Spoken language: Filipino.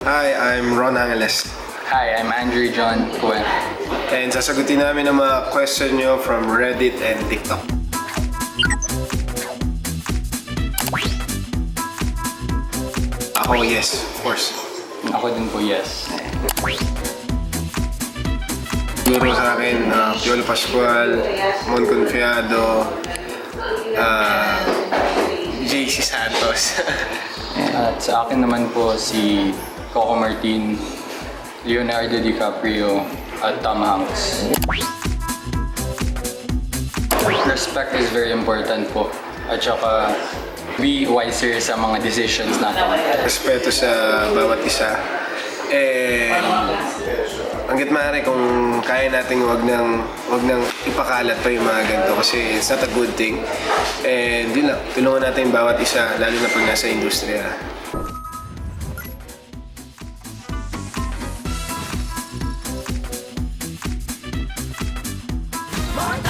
Hi, I'm Ron Angeles. Hi, I'm Andrew John Puen. And sasagutin namin ang mga question nyo from Reddit and TikTok. Ako, yes, of course. Ako din po, yes. Siguro sa akin, Piolo Pascual, Mon Confiado, JC Santos. At sa akin naman po si Coco Martin, Leonardo DiCaprio, at Tom Hanks. Respect is very important po. At saka be wiser sa mga decisions natin. Respeto sa bawat isa. And hanggat maaari kung kaya natin wag nang ipakalat pa yung mga ganito kasi it's not a good thing. And yun lang, tulungan natin yung bawat isa lalo na pag nasa industriya. More